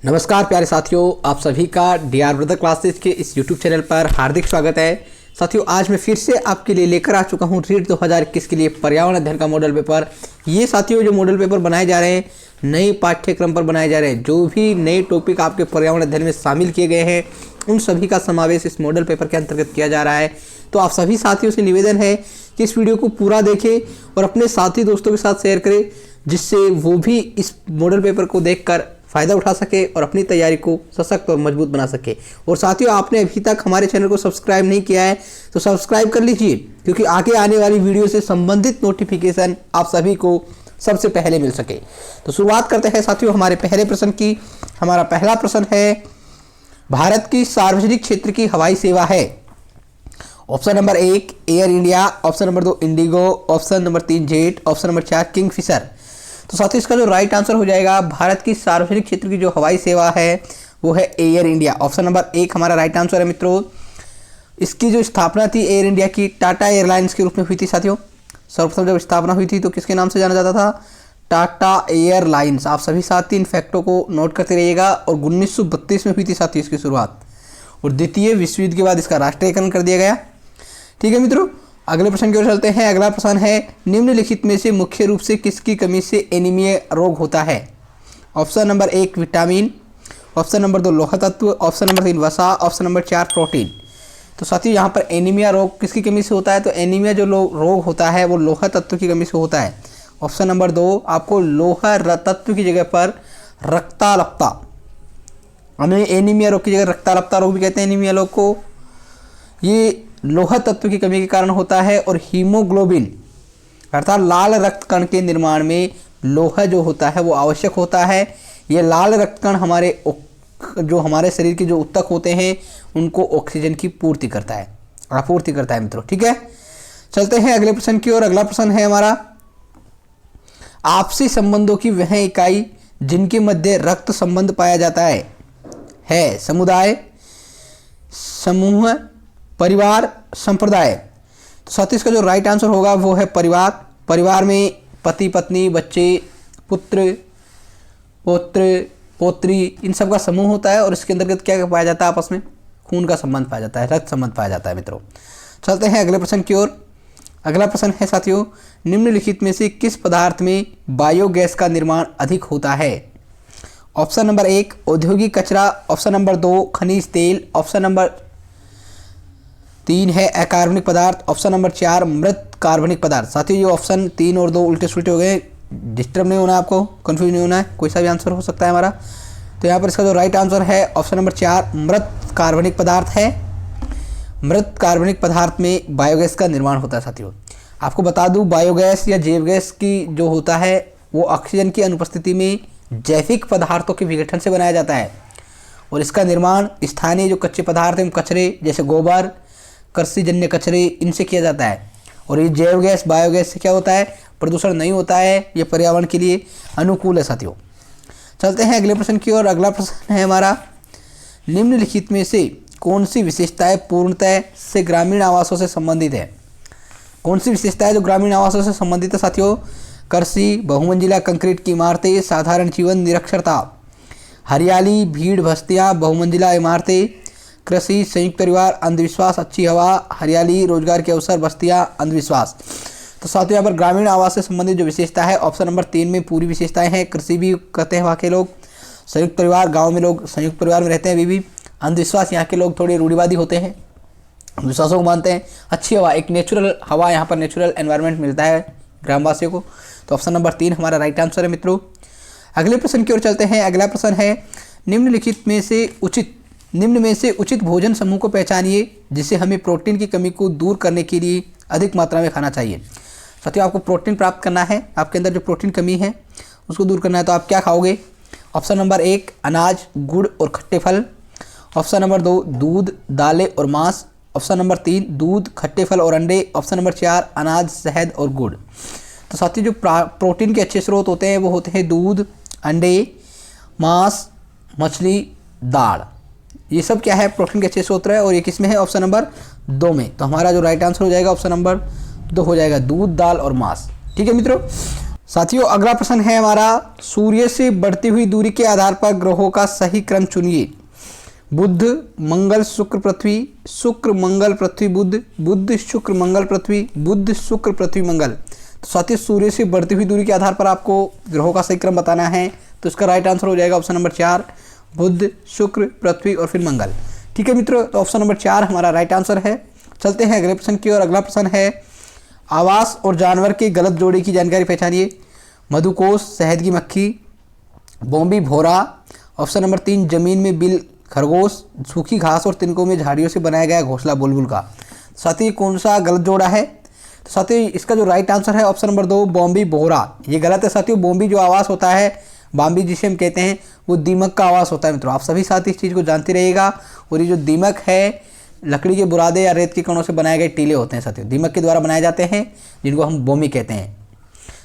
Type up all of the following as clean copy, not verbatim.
नमस्कार प्यारे साथियों, आप सभी का डीआर ब्रदर क्लासेज के इस यूट्यूब चैनल पर हार्दिक स्वागत है। साथियों, आज मैं फिर से आपके लिए लेकर आ चुका हूं रीट 2021 के लिए पर्यावरण अध्ययन का मॉडल पेपर। ये साथियों जो मॉडल पेपर बनाए जा रहे हैं नए पाठ्यक्रम पर बनाए जा रहे हैं, जो भी नए टॉपिक आपके पर्यावरण अध्ययन में शामिल किए गए हैं उन सभी का समावेश इस मॉडल पेपर के अंतर्गत किया जा रहा है। तो आप सभी साथियों से निवेदन है कि इस वीडियो को पूरा देखें और अपने साथी दोस्तों के साथ शेयर करें, जिससे वो भी इस मॉडल पेपर को देखकर फ़ायदा उठा सके और अपनी तैयारी को सशक्त और मजबूत बना सके। और साथियों, आपने अभी तक हमारे चैनल को सब्सक्राइब नहीं किया है तो सब्सक्राइब कर लीजिए, क्योंकि आगे आने वाली वीडियो से संबंधित नोटिफिकेशन आप सभी को सबसे पहले मिल सके। तो शुरुआत करते हैं साथियों हमारे पहले प्रश्न की। हमारा पहला प्रश्न है, भारत की सार्वजनिक क्षेत्र की हवाई सेवा है। Option number 1 air India, option number 2 Indigo, option number 3 jet, option number 4 Kingfisher. तो साथियों इसका जो राइट आंसर हो जाएगा, भारत की सार्वजनिक क्षेत्र की जो हवाई सेवा है वो है एयर इंडिया। ऑप्शन नंबर 1 हमारा राइट आंसर है मित्रों। इसकी जो स्थापना थी एयर इंडिया की टाटा एयरलाइंस के रूप में हुई थी साथियों। सर्वप्रथम जब स्थापना हुई थी तो किसके नाम से जाना जाता था? टाटा एयरलाइंस। आप सभी साथी इन फैक्टों को नोट करते रहिएगा। और 1932 में हुई थी साथियों इसकी शुरुआत, और द्वितीय विश्व युद्ध के बाद इसका राष्ट्रीयकरण कर दिया गया। ठीक है मित्रों, अगले प्रश्न की ओर चलते हैं। अगला प्रश्न है, निम्नलिखित में से मुख्य रूप से किसकी कमी से एनीमिया रोग होता है? Option number 1 vitamin, option number 2 लोह तत्व, ऑप्शन नंबर 3 वसा, ऑप्शन नंबर 4 प्रोटीन। तो साथियों यहाँ पर एनीमिया रोग किसकी कमी से होता है? तो एनीमिया जो रोग होता है वो लोह तत्व की कमी से होता है। ऑप्शन नंबर 2 आपको लोह तत्व की जगह पर रक्ताल्पता, हमें एनीमिया रोग की जगह रक्ताल्पता रोग भी कहते हैं एनीमिया रोग को। ये लोह तत्व की कमी के कारण होता है। और हीमोग्लोबिन अर्थात लाल रक्त कण के निर्माण में लोहा जो होता है वो आवश्यक होता है। ये लाल रक्त कण हमारे शरीर के जो ऊतक होते हैं उनको ऑक्सीजन की आपूर्ति करता है मित्रों। ठीक है, चलते हैं अगले प्रश्न की ओर। अगला प्रश्न है हमारा, आपसी संबंधों की वह इकाई जिनके मध्य रक्त संबंध पाया जाता है समुदाय, समूह, परिवार, संप्रदाय। तो साथ ही इसका जो राइट आंसर होगा वो है परिवार। परिवार में पति पत्नी, बच्चे, पुत्र, पौत्र, पौत्री, इन सब का समूह होता है। और इसके अंतर्गत क्या पाया जाता है? आपस में खून का संबंध पाया जाता है, रक्त संबंध पाया जाता है मित्रों। चलते हैं अगले प्रश्न की ओर। अगला प्रश्न है साथियों, निम्नलिखित में से किस पदार्थ में बायोगैस का निर्माण अधिक होता है? ऑप्शन नंबर 1 औद्योगिक कचरा, ऑप्शन नंबर 2 खनिज तेल, ऑप्शन नंबर 3 है अकार्बनिक पदार्थ, ऑप्शन नंबर 4 मृत कार्बनिक पदार्थ। साथियों ये ऑप्शन 3 और 2 उल्टे सुलटे हो गए, डिस्टर्ब नहीं होना है, आपको कंफ्यूज नहीं होना है, कोई सा भी आंसर हो सकता है हमारा। तो यहाँ पर इसका जो राइट आंसर है ऑप्शन नंबर 4 मृत कार्बनिक पदार्थ है। मृत कार्बनिक पदार्थ में बायोगैस का निर्माण होता है साथियों। आपको बता दूं, बायोगैस या जैव गैस की जो होता है वो ऑक्सीजन की अनुपस्थिति में जैविक पदार्थों के विघटन से बनाया जाता है। और इसका निर्माण स्थानीय जो कच्चे पदार्थ हैं, कचरे जैसे गोबर, कृषिजन्य कचरे, इनसे किया जाता है। और ये जैव गैस बायोगैस से क्या होता है? प्रदूषण नहीं होता है, ये पर्यावरण के लिए अनुकूल है साथियों। चलते हैं अगले प्रश्न की ओर। अगला प्रश्न है हमारा, निम्नलिखित में से कौन सी विशेषताएं पूर्णतः से ग्रामीण आवासों से संबंधित है? कौन सी विशेषताएं जो ग्रामीण आवासों से संबंधित है साथियों? कृषि, बहुमंजिला कंक्रीट की इमारतें, साधारण जीवन, निरक्षरता, हरियाली, भीड़, बस्तियां, बहुमंजिला इमारतें, कृषि, संयुक्त परिवार, अंधविश्वास, अच्छी हवा, हरियाली, रोजगार के अवसर, बस्तियां, अंधविश्वास। तो साथियों यहाँ पर ग्रामीण आवास से संबंधित जो विशेषता है ऑप्शन नंबर 3 में पूरी विशेषताएं हैं। कृषि भी करते हैं वहाँ के लोग, संयुक्त परिवार, गांव में लोग संयुक्त परिवार में रहते हैं अभी भी। अंधविश्वास, यहाँ के लोग थोड़े रूढ़िवादी होते हैं, विश्वासों को मानते हैं। अच्छी हवा, एक नेचुरल हवा, यहाँ पर नेचुरल एनवायरनमेंट मिलता है ग्रामवासियों को। तो ऑप्शन नंबर 3 हमारा राइट आंसर है मित्रों। अगले प्रश्न की ओर चलते हैं। अगला प्रश्न है, निम्न में से उचित भोजन समूह को पहचानिए जिसे हमें प्रोटीन की कमी को दूर करने के लिए अधिक मात्रा में खाना चाहिए। साथियों आपको प्रोटीन प्राप्त करना है, आपके अंदर जो प्रोटीन कमी है उसको दूर करना है, तो आप क्या खाओगे? ऑप्शन नंबर 1 अनाज, गुड़ और खट्टे फल, ऑप्शन नंबर 2 दूध, दालें और मांस, ऑप्शन नंबर 3 दूध, खट्टे फल और अंडे, ऑप्शन नंबर 4 अनाज, शहद और गुड़। तो साथियों जो प्रोटीन के अच्छे स्रोत होते हैं वो होते हैं दूध, अंडे, मांस, मछली, दाल। ये सब क्या है? प्रोटीन के अच्छे स्रोत है। और ये किस में है? ऑप्शन नंबर 2 में। तो हमारा जो राइट आंसर हो जाएगा ऑप्शन नंबर 2 हो जाएगा, दूध, दाल और मांस। ठीक है मित्रों। साथियों अगला प्रश्न है हमारा, सूर्य से बढ़ती हुई दूरी के आधार पर ग्रहों का सही क्रम चुनिए। बुध मंगल शुक्र पृथ्वी, शुक्र मंगल पृथ्वी बुध, बुध शुक्र मंगल पृथ्वी, बुध शुक्र पृथ्वी मंगल। तो साथियों सूर्य से बढ़ती हुई दूरी के आधार पर आपको ग्रहों का सही क्रम बताना है, तो इसका राइट आंसर हो जाएगा ऑप्शन नंबर 4, बुध शुक्र पृथ्वी और फिर मंगल। ठीक है मित्रों, तो ऑप्शन नंबर 4 हमारा राइट आंसर है। चलते हैं अगले प्रश्न की ओर। अगला प्रश्न है, आवास और जानवर के गलत जोड़े की जानकारी पहचानिए। मधुकोष शहद की मक्खी, बॉम्बी भौरा। ऑप्शन नंबर 3 जमीन में बिल खरगोश, सूखी घास और तिनकों में झाड़ियों से बनाया गया घोंसला बुलबुल का। साथी कौन सा गलत जोड़ा है? तो साथी इसका जो राइट आंसर है ऑप्शन नंबर 2 बॉम्बी भौरा, ये गलत है साथियों। बॉम्बी जो आवास होता है, बॉम्बी जिसे हम कहते हैं, वो दीमक का आवास होता है मित्रों। आप सभी साथी इस चीज़ को जानते रहिएगा। और ये जो दीमक है, लकड़ी के बुरादे या रेत के कणों से बनाए गए टीले होते हैं साथियों, दीमक के द्वारा बनाए जाते हैं, जिनको हम बॉम्बी कहते हैं।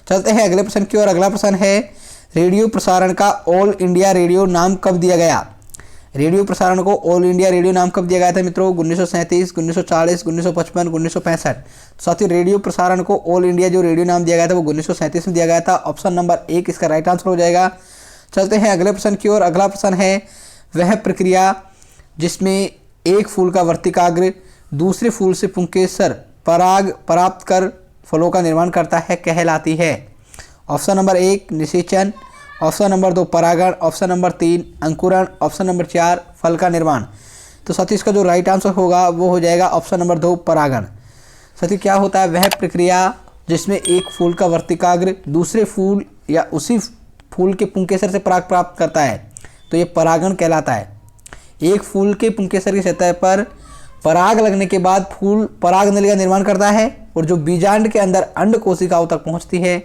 चलते हैं अगले प्रश्न की ओर। अगला प्रश्न है, रेडियो प्रसारण का ऑल इंडिया रेडियो नाम कब दिया गया? रेडियो प्रसारण को ऑल इंडिया रेडियो नाम कब दिया गया था मित्रों? 1937, 1940, 1955, 1965। साथियों रेडियो प्रसारण को ऑल इंडिया जो रेडियो नाम दिया गया था वो 1937 में दिया गया था। ऑप्शन नंबर 1 इसका राइट आंसर हो जाएगा। चलते हैं अगले प्रश्न की ओर। अगला प्रश्न है, वह प्रक्रिया जिसमें एक फूल का वर्तिकाग्र दूसरे फूल से पुंकेसर पराग प्राप्त कर फलों का निर्माण करता है कहलाती है? ऑप्शन नंबर 1 निषेचन, ऑप्शन नंबर 2 परागण, ऑप्शन नंबर 3 अंकुरण, ऑप्शन नंबर 4 फल का निर्माण। तो साथियों इसका जो राइट आंसर होगा वो हो जाएगा ऑप्शन नंबर 2 परागण। साथियों क्या होता है, वह प्रक्रिया जिसमें एक फूल का वर्तिकाग्र दूसरे फूल या उसी फूल के पुंकेसर से पराग प्राप्त करता है, तो ये परागण कहलाता है। एक फूल के पुंकेसर की सतह पर पराग लगने के बाद फूल पराग नली का निर्माण करता है और जो बीजांड के अंदर अंड कोशिकाओं तक पहुंचती है।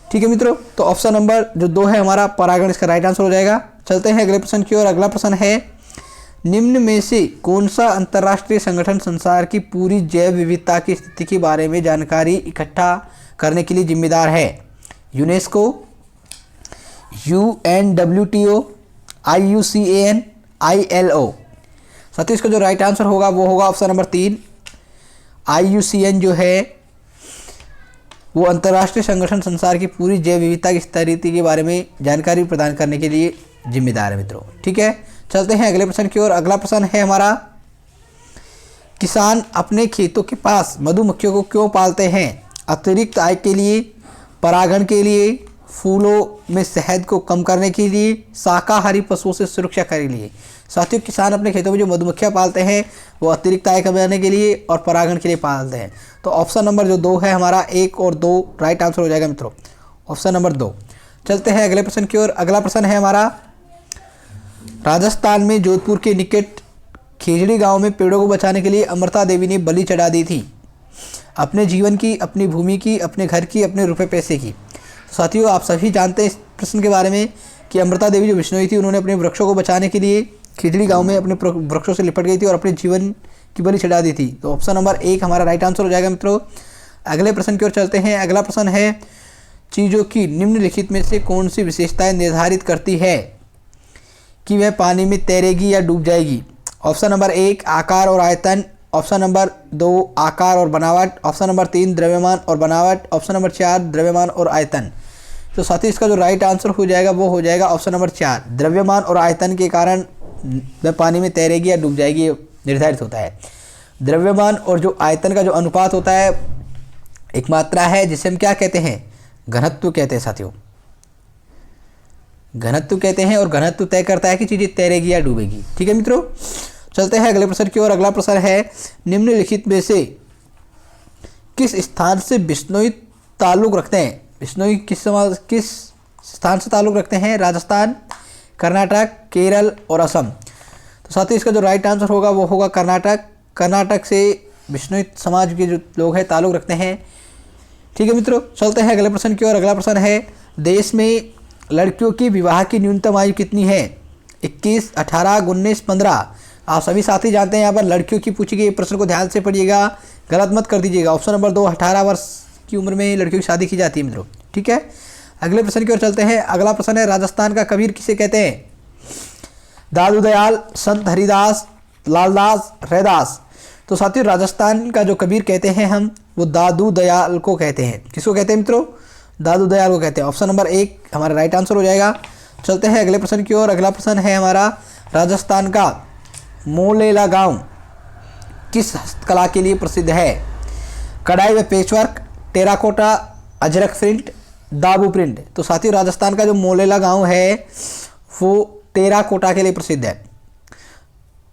ठीक है मित्रों, तो ऑप्शन नंबर जो 2 है हमारा परागण, इसका राइट आंसर हो जाएगा। चलते हैं अगले प्रश्न की ओर। अगला प्रश्न है, निम्न में से कौन सा अंतर्राष्ट्रीय संगठन संसार की पूरी जैव विविधता की स्थिति के बारे में जानकारी इकट्ठा करने के लिए जिम्मेदार है? UNESCO, UNWTO, IUCAN, ILO। साथियों इसका जो राइट आंसर होगा वो होगा ऑप्शन नंबर 3 IUCN जो है वो अंतर्राष्ट्रीय संगठन संसार की पूरी जैव विविधता की स्थिति के बारे में जानकारी प्रदान करने के लिए जिम्मेदार है मित्रों। ठीक है, चलते हैं अगले प्रश्न की ओर। अगला प्रश्न है हमारा, किसान अपने खेतों के पास मधुमक्खियों को क्यों पालते हैं? अतिरिक्त आय के लिए, परागण के लिए, फूलों में शहद को कम करने के लिए, शाकाहारी पशुओं से सुरक्षा के लिए। साथियों किसान अपने खेतों में जो मधुमक्खियां पालते हैं वो अतिरिक्त आय कमाने के लिए और परागण के लिए पालते हैं। तो ऑप्शन नंबर जो 2 है हमारा 1 और 2 राइट आंसर हो जाएगा मित्रों, ऑप्शन नंबर 2। चलते हैं अगले प्रश्न की ओर। अगला प्रश्न है हमारा, राजस्थान में जोधपुर के निकट खेजड़ी गांव में पेड़ों को बचाने के लिए अमृता देवी ने बलि चढ़ा दी थी, अपने जीवन की, अपनी भूमि की, अपने घर की, अपने रुपए पैसे की। तो साथियों आप सभी जानते हैं इस प्रश्न के बारे में कि अमृता देवी जो विष्णुई थी, उन्होंने अपने वृक्षों को बचाने के लिए खिजड़ी गांव में अपने वृक्षों से लिपट गई थी और अपने जीवन की बलि चढ़ा दी थी। तो ऑप्शन नंबर 1 हमारा राइट आंसर हो जाएगा मित्रों। अगले प्रश्न की ओर चलते हैं। अगला प्रश्न है, चीज़ों की निम्नलिखित में से कौन सी विशेषताएं निर्धारित करती है कि वह पानी में तैरेगी या डूब जाएगी? ऑप्शन नंबर 1 आकार और आयतन, ऑप्शन नंबर 2 आकार और बनावट, ऑप्शन नंबर 3 द्रव्यमान और बनावट, ऑप्शन नंबर 4 द्रव्यमान और आयतन। तो साथ ही इसका जो राइट आंसर हो जाएगा वो हो जाएगा ऑप्शन नंबर 4 द्रव्यमान और आयतन के कारण वह पानी में तैरेगी या डूब जाएगी निर्धारित होता है। द्रव्यमान और जो आयतन का जो अनुपात होता है एक मात्रा है जिसे हम क्या कहते हैं? घनत्व कहते हैं साथियों, घनत्व कहते हैं। और घनत्व तय करता है कि चीज़ें तैरेगी या डूबेगी। ठीक है मित्रों, चलते हैं अगले प्रश्न की ओर। अगला प्रश्न है, निम्नलिखित में से किस स्थान से बिश्नोई ताल्लुक़ रखते हैं? बिश्नोई किस स्थान से ताल्लुक़ रखते हैं? राजस्थान, कर्नाटक, केरल और असम। तो साथ ही इसका जो राइट आंसर होगा वो होगा कर्नाटक। कर्नाटक से बिश्नोई समाज के जो लोग हैं ताल्लुक़ रखते हैं। ठीक है मित्रों, चलते हैं अगले प्रश्न की ओर। अगला प्रश्न है, देश में लड़कियों की विवाह की न्यूनतम आयु कितनी है? 21, 18, 19, 15। आप सभी साथी जानते हैं यहाँ पर लड़कियों की पूछी गई प्रश्न को ध्यान से पढ़िएगा, गलत मत कर दीजिएगा। ऑप्शन नंबर 2 18 वर्ष की उम्र में लड़कियों की शादी की जाती है मित्रों। ठीक है, अगले प्रश्न की ओर चलते हैं। अगला प्रश्न है, राजस्थान का कबीर किसे कहते हैं? दादू दयाल, संत हरिदास, लालदास, रैदास। तो साथियों राजस्थान का जो कबीर कहते हैं हम वो दादू दयाल को कहते हैं। किसको कहते हैं मित्रों? दादू दयाल को कहते हैं। ऑप्शन नंबर 1 हमारा राइट आंसर हो जाएगा। चलते हैं अगले प्रश्न की ओर। अगला प्रश्न है हमारा, राजस्थान का मोलेला गांव किस हस्तकला के लिए प्रसिद्ध है? कढ़ाई व पेचवर्क, टेराकोटा, अजरक प्रिंट, दाबू प्रिंट। तो साथियों राजस्थान का जो मोलेला गांव है वो टेराकोटा के लिए प्रसिद्ध है।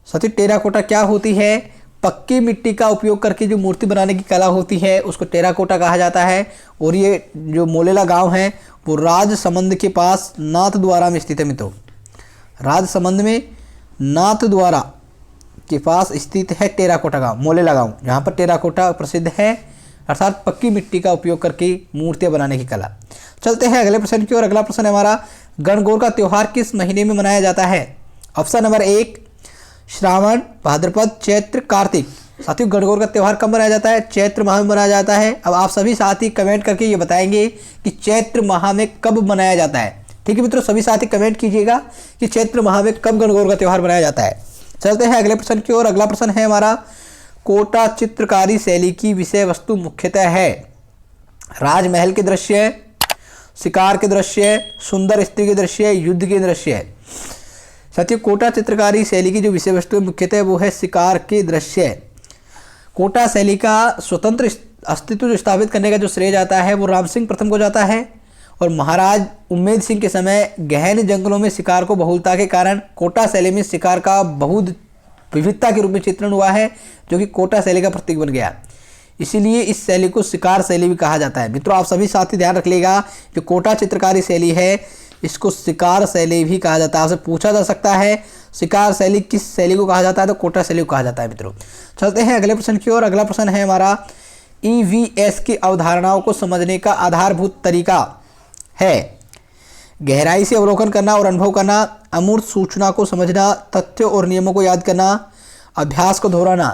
साथियों टेराकोटा क्या होती है? पक्की मिट्टी का उपयोग करके जो मूर्ति बनाने की कला होती है उसको टेराकोटा कहा जाता है। और ये जो मोलेला गांव है वो राजसमंद के पास नाथद्वारा में स्थित है मित्रों। राजसमंद में नाथद्वारा के पास स्थित है टेराकोटा गांव, मोलेला गांव, जहाँ पर टेराकोटा प्रसिद्ध है, अर्थात पक्की मिट्टी का उपयोग करके मूर्तियाँ बनाने की कला। चलते हैं अगले प्रश्न की ओर। अगला प्रश्न है हमारा, गणगौर का त्यौहार किस महीने में मनाया जाता है? ऑप्शन नंबर 1 श्रावण, भाद्रपद, चैत्र, कार्तिक। साथियों गणगौर का त्यौहार कब मनाया जाता है? चैत्र माह में मनाया जाता है। अब आप सभी साथी कमेंट करके ये बताएंगे कि चैत्र माह में कब मनाया जाता है। ठीक है मित्रों, सभी साथी कमेंट कीजिएगा कि चैत्र माह में कब गणगौर का त्यौहार मनाया जाता है। चलते हैं अगले प्रश्न की ओर। अगला प्रश्न है हमारा, कोटा चित्रकारी शैली की विषय वस्तु मुख्यतः है राजमहल के दृश्य, शिकार के दृश्य, सुंदर स्त्री के दृश्य, युद्ध के दृश्य। साथियों कोटा चित्रकारी शैली की जो विषय वस्तु है मुख्यतः वो है शिकार के दृश्य। कोटा शैली का स्वतंत्र अस्तित्व जो स्थापित करने का जो श्रेय जाता है वो राम सिंह प्रथम को जाता है। और महाराज उम्मेद सिंह के समय गहन जंगलों में शिकार को बहुलता के कारण कोटा शैली में शिकार का बहुत विविधता के रूप में चित्रण हुआ है, जो कि कोटा शैली का प्रतीक बन गया। इसीलिए इस शैली को शिकार शैली भी कहा जाता है। मित्रों आप सभी साथी ध्यान रख लेगा, जो कोटा चित्रकारी शैली है इसको शिकार शैली भी कहा जाता है। आपसे पूछा जा सकता है शिकार शैली किस शैली को कहा जाता है, तो कोटा शैली को कहा जाता है मित्रों। चलते हैं अगले प्रश्न की ओर। अगला प्रश्न है हमारा, EVS की अवधारणाओं को समझने का आधारभूत तरीका है गहराई से अवलोकन करना और अनुभव करना, अमूर्त सूचना को समझना, तथ्यों और नियमों को याद करना, अभ्यास को दोहराना।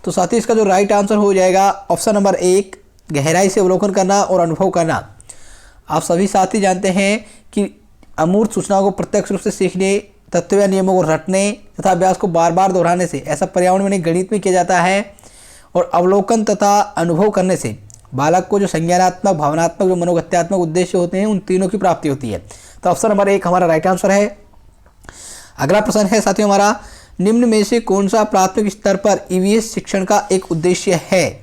तो साथ ही इसका जो राइट आंसर हो जाएगा ऑप्शन नंबर 1 गहराई से अवलोकन करना और अनुभव करना। आप सभी साथी जानते हैं कि अमूर्त सूचनाओं को प्रत्यक्ष रूप से सीखने, तथ्यों या नियमों को रटने तथा अभ्यास को बार बार दोहराने से, ऐसा पर्यावरण में गणित में किया जाता है। और अवलोकन तथा अनुभव करने से बालक को जो संज्ञानात्मक, भावनात्मक, जो मनोगत्यात्मक उद्देश्य होते हैं उन तीनों की प्राप्ति होती है। तो ऑप्शन नंबर 1 हमारा राइट आंसर है। अगला प्रश्न है साथियों हमारा, निम्न में से कौन सा प्राथमिक स्तर पर EVS शिक्षण का एक उद्देश्य है?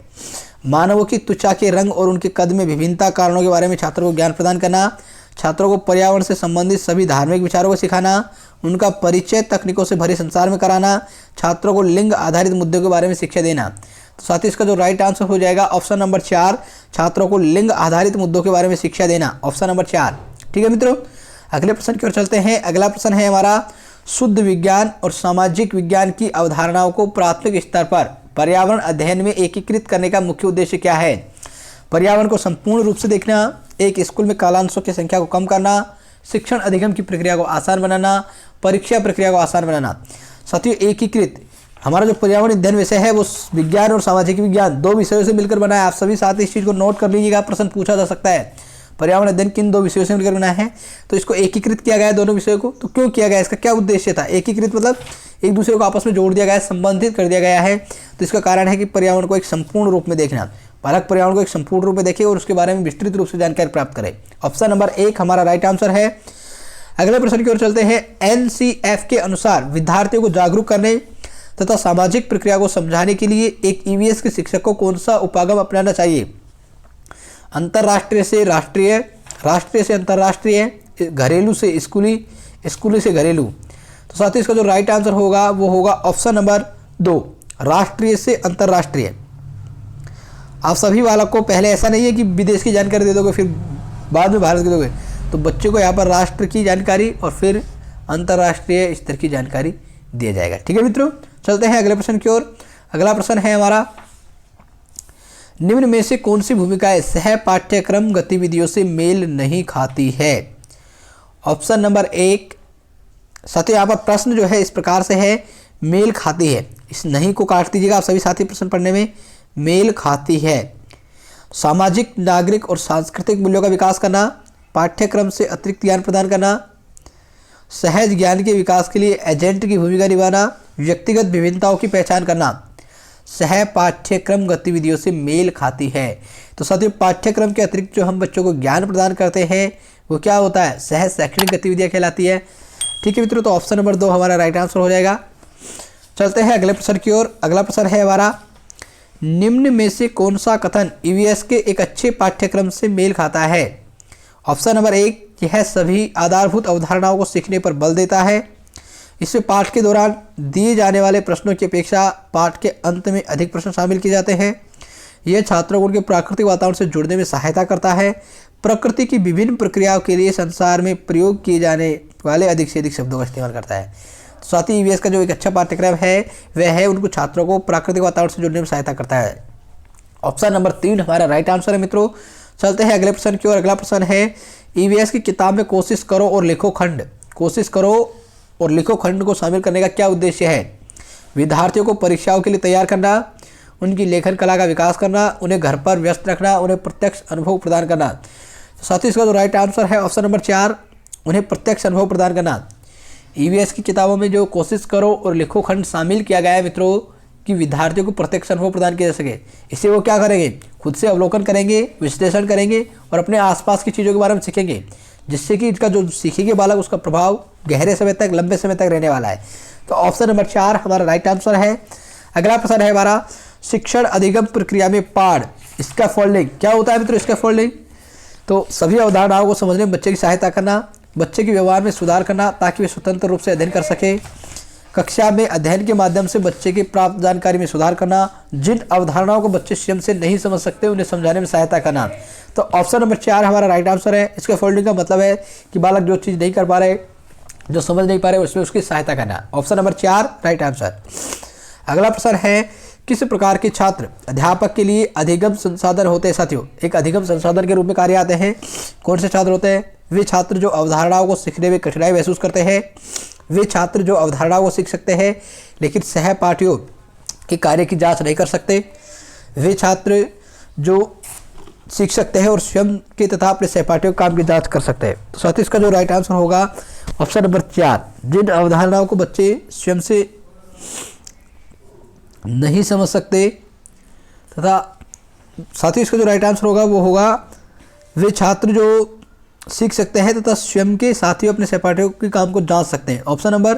मानवों की त्वचा के रंग और उनके कद में विभिन्नता कारणों के बारे में छात्रों को ज्ञान प्रदान करना, छात्रों को पर्यावरण से संबंधित सभी धार्मिक विचारों को सिखाना, उनका परिचय तकनीकों से भरे संसार में कराना, छात्रों को लिंग आधारित मुद्दों के बारे में शिक्षा देना। तो साथ ही इसका जो राइट आंसर हो जाएगा ऑप्शन नंबर 4 छात्रों को लिंग आधारित मुद्दों के बारे में शिक्षा देना, ऑप्शन नंबर 4। ठीक है मित्रों, अगले प्रश्न की ओर चलते हैं। अगला प्रश्न है हमारा, शुद्ध विज्ञान और सामाजिक विज्ञान की अवधारणाओं को प्राथमिक स्तर पर पर्यावरण अध्ययन में एकीकृत करने का मुख्य उद्देश्य क्या है? पर्यावरण को संपूर्ण रूप से देखना, एक स्कूल में कालांशों की संख्या को कम करना, शिक्षण अधिगम की प्रक्रिया को आसान बनाना, परीक्षा प्रक्रिया को आसान बनाना। साथियों एकीकृत हमारा जो पर्यावरण अध्ययन विषय है वो विज्ञान और सामाजिक विज्ञान 2 विषयों से मिलकर बना है। आप सभी साथ इस चीज़ को नोट कर लीजिएगा, प्रश्न पूछा जा सकता है पर्यावरण अध्ययन किन 2 विषयों से मिलकर बना है। तो इसको एकीकृत किया गया है दोनों विषयों को। तो क्यों किया गया, इसका क्या उद्देश्य था? एकीकृत मतलब एक दूसरे को आपस में जोड़ दिया गया है, संबंधित कर दिया गया है। तो इसका कारण है कि पर्यावरण को एक संपूर्ण रूप में देखना, बालक पर्यावरण को एक संपूर्ण रूप में देखे और उसके बारे में विस्तृत रूप से जानकारी प्राप्त करे। ऑप्शन नंबर 1 हमारा राइट आंसर है। अगले प्रश्न की ओर चलते हैं। NCF के अनुसार विद्यार्थियों को जागरूक करने तथा सामाजिक प्रक्रिया को समझाने के लिए एक EVS के शिक्षक को कौन सा उपागम अपनाना चाहिए? अंतर्राष्ट्रीय से राष्ट्रीय, राष्ट्रीय से अंतर्राष्ट्रीय, घरेलू से स्कूली, स्कूली से घरेलू। तो साथ ही इसका जो राइट आंसर होगा वो होगा ऑप्शन नंबर 2 राष्ट्रीय से अंतर्राष्ट्रीय। आप सभी बालक को पहले ऐसा नहीं है कि विदेश की जानकारी दे दोगे फिर बाद में भारत की दोगे, तो बच्चों को यहाँ पर राष्ट्र की जानकारी और फिर अंतर्राष्ट्रीय स्तर की जानकारी दिया जाएगा। ठीक है मित्रों, चलते हैं अगले प्रश्न की ओर। अगला प्रश्न है हमारा, निम्न में से कौन सी भूमिकाएं सह पाठ्यक्रम गतिविधियों से मेल नहीं खाती है? Option number 1। साथियों यहाँ पर प्रश्न जो है इस प्रकार से है, मेल खाती है, इस नहीं को काट दीजिएगा आप सभी साथी प्रश्न पढ़ने में। मेल खाती है, सामाजिक, नागरिक और सांस्कृतिक मूल्यों का विकास करना, पाठ्यक्रम से अतिरिक्त ज्ञान प्रदान करना, सहज ज्ञान के विकास के लिए एजेंट की भूमिका निभाना, व्यक्तिगत विभिन्नताओं की पहचान करना, सह पाठ्यक्रम गतिविधियों से मेल खाती है। तो साथियों पाठ्यक्रम के अतिरिक्त जो हम बच्चों को ज्ञान प्रदान करते हैं वो क्या होता है, सह शैक्षणिक गतिविधियाँ कहलाती है। ठीक है मित्रों, तो ऑप्शन नंबर 2 हमारा राइट आंसर हो जाएगा। चलते हैं अगले प्रश्न की ओर। अगला प्रश्न है हमारा, निम्न में से कौन सा कथन ईवीएस के एक अच्छे पाठ्यक्रम से मेल खाता है। ऑप्शन नंबर 1, यह सभी आधारभूत अवधारणाओं को सीखने पर बल देता है। इसमें पाठ के दौरान दिए जाने वाले प्रश्नों की अपेक्षा पाठ के अंत में अधिक प्रश्न शामिल किए जाते हैं। यह छात्रों को उनके प्राकृतिक वातावरण से जुड़ने में सहायता करता है। प्रकृति की विभिन्न प्रक्रियाओं के लिए संसार में प्रयोग किए जाने वाले अधिक से अधिक शब्दों का इस्तेमाल करता है। तो साथ ही ईवीएस का जो एक अच्छा पाठ्यक्रम है वह है उनको छात्रों को प्राकृतिक वातावरण से जुड़ने में सहायता करता है। ऑप्शन नंबर 3 हमारा राइट आंसर है मित्रों। चलते हैं अगले प्रश्न की ओर। अगला प्रश्न है, ईवीएस की किताब में कोशिश करो और लिखो खंड को शामिल करने का क्या उद्देश्य है। विद्यार्थियों को परीक्षाओं के लिए तैयार करना, उनकी लेखन कला का विकास करना, उन्हें घर पर व्यस्त रखना, उन्हें प्रत्यक्ष अनुभव प्रदान करना। तो साथ ही इसका जो राइट आंसर है ऑप्शन नंबर 4, उन्हें प्रत्यक्ष अनुभव प्रदान करना। ईवीएस की किताबों में जो कोशिश करो और लिखो खंड शामिल किया गया है मित्रों कि विद्यार्थियों को प्रत्यक्ष अनुभव प्रदान किया जा सके, इससे वो क्या करेंगे, खुद से अवलोकन करेंगे, विश्लेषण करेंगे और अपने आसपास की चीज़ों के बारे में सीखेंगे, जिससे कि इसका जो सीखेंगे बालक उसका प्रभाव गहरे समय तक, लंबे समय तक रहने वाला है। तो ऑप्शन नंबर 4 हमारा राइट आंसर है। अगला प्रश्न है हमारा, शिक्षण अधिगम प्रक्रिया में पाठ स्कैफोल्डिंग क्या होता है मित्रों। स्कैफोल्डिंग तो सभी अवधारणाओं को समझने में बच्चे की सहायता करना, बच्चे के व्यवहार में सुधार करना ताकि वे स्वतंत्र रूप से अध्ययन कर सके। कक्षा में अध्ययन के माध्यम से बच्चे की प्राप्त जानकारी में सुधार करना, जिन अवधारणाओं को बच्चे स्वयं से नहीं समझ सकते उन्हें समझाने में सहायता करना। तो ऑप्शन नंबर 4 हमारा राइट आंसर है। स्कैफोल्डिंग का मतलब है कि बालक जो चीज़ नहीं कर पा रहे, जो समझ नहीं पा रहे, उसमें उसकी सहायता करना। Option number 4 right answer. अगला प्रश्न है, किस प्रकार के छात्र अध्यापक के लिए अधिगम संसाधन होते हैं। साथियों एक अधिगम संसाधन के रूप में कार्य आते हैं। कौन से छात्र होते हैं, वे छात्र जो अवधारणाओं को सीखने में कठिनाई महसूस करते हैं, वे छात्र जो अवधारणाओं को सीख सकते हैं लेकिन सहपाठियों के कार्य की जांच नहीं कर सकते, वे छात्र जो सीख सकते हैं और स्वयं के तथा अपने सहपाठियों काम की जांच कर सकते हैं। तो साथ ही इसका जो राइट आंसर होगा ऑप्शन नंबर 4, जिन अवधारणाओं को बच्चे स्वयं से नहीं समझ सकते तथा साथ ही इसका जो राइट आंसर होगा वो होगा वे छात्र जो सीख सकते हैं तथा स्वयं के साथियों अपने सहपाठियों के काम को जांच सकते हैं। ऑप्शन नंबर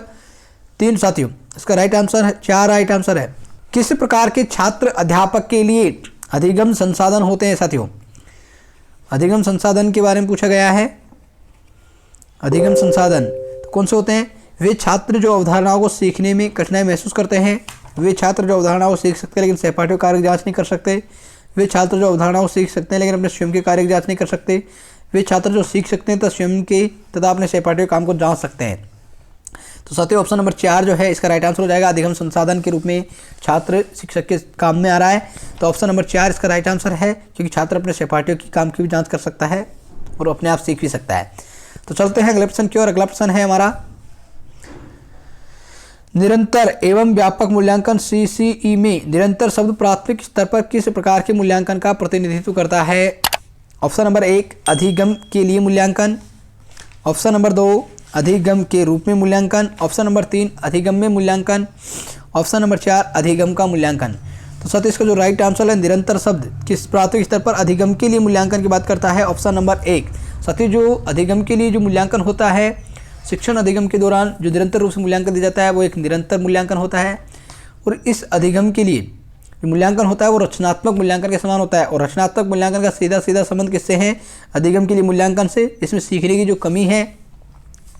3 साथियों इसका राइट आंसर है, 4 राइट आंसर है। किस प्रकार के छात्र अध्यापक के लिए अधिगम संसाधन होते हैं। साथियों अधिगम संसाधन के बारे में पूछा गया है। अधिगम संसाधन तो कौन से होते हैं, वे छात्र जो अवधारणाओं को सीखने में कठिनाई महसूस करते हैं, वे छात्र जो अवधारणाओं को सीख सकते हैं लेकिन सहपाठियों कार्य की जांच नहीं कर सकते, वे छात्र जो अवधारणाओं को सीख सकते हैं लेकिन अपने स्वयं के कार्य की जांच नहीं कर सकते, वे छात्र जो सीख सकते हैं तथा स्वयं के तथा अपने सहपाठियों काम को जांच सकते हैं। तो साथियों ऑप्शन नंबर 4 जो है इसका राइट आंसर हो जाएगा। अधिगम संसाधन के रूप में छात्र शिक्षक के काम में आ रहा है, तो ऑप्शन नंबर 4 इसका राइट आंसर है, क्योंकि छात्र अपने सहपाठियों की काम की भी जाँच कर सकता है और अपने आप सीख भी सकता है। तो चलते हैं अगले प्रश्न की ओर। अगला प्रश्न है हमारा, निरंतर एवं व्यापक मूल्यांकन CCE में निरंतर शब्द प्राथमिक स्तर पर किस प्रकार के मूल्यांकन का प्रतिनिधित्व करता है। ऑप्शन नंबर 1 अधिगम के लिए मूल्यांकन, ऑप्शन नंबर 2 अधिगम के रूप में मूल्यांकन, ऑप्शन नंबर 3 अधिगम में मूल्यांकन, ऑप्शन नंबर 4 अधिगम का मूल्यांकन। तो साथ ही इसका जो राइट आंसर है, निरंतर शब्द किस प्राथमिक स्तर पर अधिगम के लिए मूल्यांकन की बात करता है। Option number 1। साथ ही जो अधिगम के लिए जो मूल्यांकन होता है, शिक्षण अधिगम के दौरान जो निरंतर रूप से मूल्यांकन दिया जाता है वो एक निरंतर मूल्यांकन होता है, और इस अधिगम के लिए जो मूल्यांकन होता है वो रचनात्मक मूल्यांकन के समान होता है। और रचनात्मक मूल्यांकन का सीधा सीधा संबंध किससे है, अधिगम के लिए मूल्यांकन से। इसमें सीखने की जो कमी है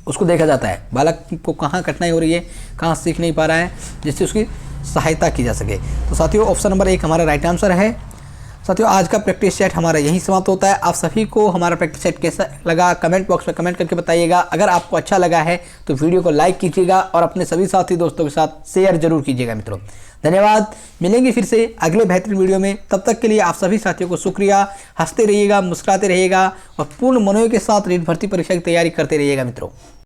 उसको देखा जाता है, बालक को कहाँ कठिनाई हो रही है, कहाँ सीख नहीं पा रहा है, जिससे उसकी सहायता की जा सके। तो साथियों ऑप्शन नंबर 1 हमारा राइट आंसर है। साथियों आज का प्रैक्टिस सेट हमारा यहीं समाप्त होता है। आप सभी को हमारा प्रैक्टिस सेट कैसा लगा कमेंट बॉक्स में कमेंट करके बताइएगा। अगर आपको अच्छा लगा है तो वीडियो को लाइक कीजिएगा और अपने सभी साथी दोस्तों के साथ शेयर जरूर कीजिएगा मित्रों। धन्यवाद, मिलेंगे फिर से अगले बेहतरीन वीडियो में। तब तक के लिए आप सभी साथियों को शुक्रिया। हंसते रहिएगा, मुस्कुराते रहिएगा और पूर्ण मनोयोग के साथ नीट भर्ती परीक्षा की तैयारी करते रहिएगा मित्रों।